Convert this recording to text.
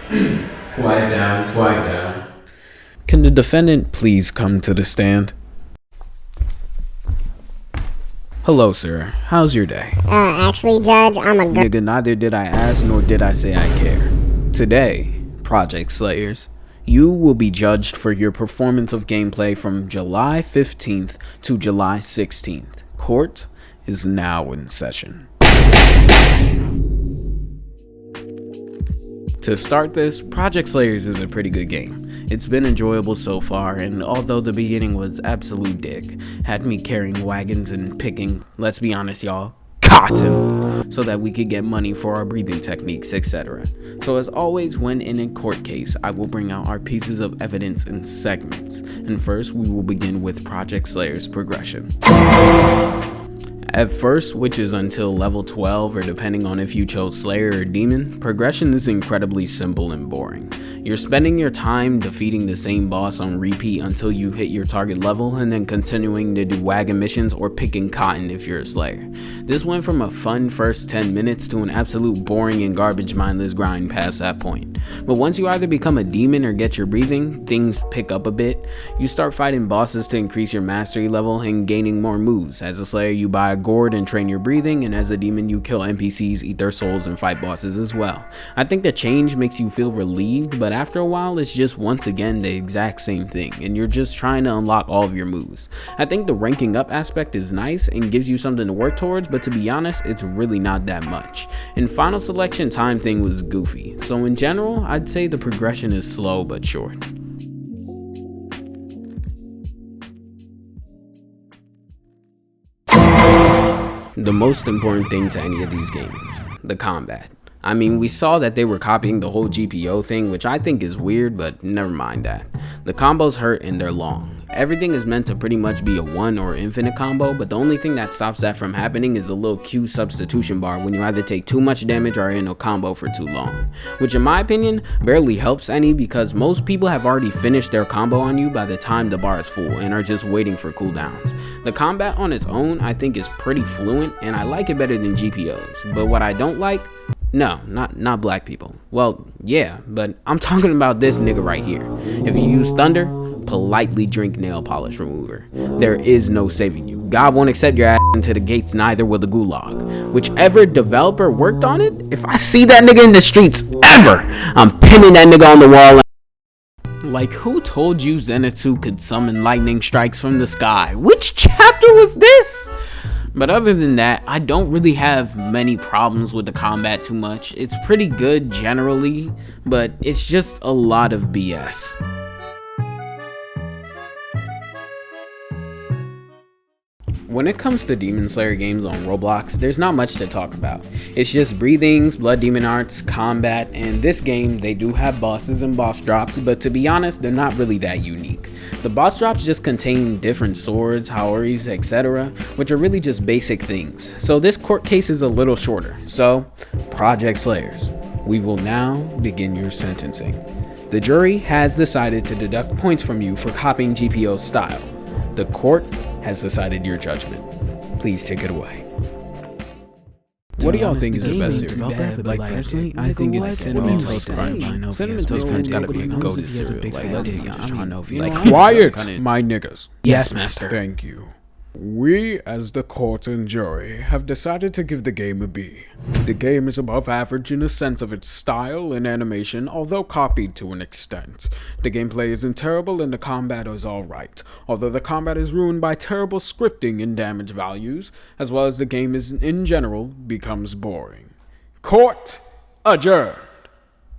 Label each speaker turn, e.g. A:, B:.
A: Quiet down, quiet down. Can the defendant please come to the stand? Hello, sir. How's your day?
B: Actually, Judge, I'm a
A: Nigga, neither did I ask nor did I say I care. Today, Project Slayers, you will be judged for your performance of gameplay from July 15th to July 16th. Court is now in session. To start this, Project Slayers is a pretty good game. It's been enjoyable so far, and although the beginning was absolute dick, had me carrying wagons and picking, let's be honest y'all, cotton, so that we could get money for our breathing techniques, etc. So as always, when in a court case, I will bring out our pieces of evidence in segments, and first we will begin with Project Slayer's progression. At first, which is until level 12 or depending on if you chose Slayer or Demon, progression is incredibly simple and boring. You're spending your time defeating the same boss on repeat until you hit your target level and then continuing to do wagon missions or picking cotton if you're a Slayer. This went from a fun first 10 minutes to an absolute boring and garbage mindless grind past that point. But once you either become a demon or get your breathing, things pick up a bit. You start fighting bosses to increase your mastery level and gaining more moves. As a Slayer, you buy a gourd and train your breathing, and as a demon you kill NPCs, eat their souls, and fight bosses as well. I think the change makes you feel relieved, but after a while it's just once again the exact same thing, and you're just trying to unlock all of your moves. I think the ranking up aspect is nice and gives you something to work towards, but to be honest, it's really not that much. And final selection time thing was goofy, so in general I'd say the progression is slow but short. The most important thing to any of these games, the combat. I mean, we saw that they were copying the whole GPO thing, which I think is weird, but never mind that. The combos hurt and they're long. Everything is meant to pretty much be a one or infinite combo, but the only thing that stops that from happening is the little Q substitution bar when you either take too much damage or are in a combo for too long. Which in my opinion, barely helps any because most people have already finished their combo on you by the time the bar is full and are just waiting for cooldowns. The combat on its own I think is pretty fluent and I like it better than GPOs, but what I don't like, no, not black people. Well, yeah, but I'm talking about this nigga right here. If you use thunder, politely drink nail polish remover. There is no saving you. God won't accept your ass into the gates, neither will the gulag. Whichever developer worked on it, if I see that nigga in the streets ever, I'm pinning that nigga on the wall. Like, who told you Zenitsu could summon lightning strikes from the sky? Which chapter was this? But other than that, I don't really have many problems with the combat too much. It's pretty good generally, but it's just a lot of BS. When it comes to Demon Slayer games on Roblox, there's not much to talk about. It's just breathings, blood demon arts, combat, and this game, they do have bosses and boss drops, but to be honest, they're not really that unique. The boss drops just contain different swords, haoris, etc., which are really just basic things. So this court case is a little shorter. So, Project Slayers, we will now begin your sentencing. The jury has decided to deduct points from you for copying GPO's style. The court has decided your judgment. Please take it away. What do y'all think is the best series? Like personally, I think it's Cinnamon Toast Crunch. Cinnamon Toast Crunch gotta be a go-to cereal. Like, let's be honest.
C: Quiet, my niggas.
A: Yes, master.
C: Thank you. We, as the court and jury, have decided to give the game a B. The game is above average in the sense of its style and animation, although copied to an extent. The gameplay isn't terrible and the combat is alright, although the combat is ruined by terrible scripting and damage values, as well as the game is in general becomes boring. Court adjourned.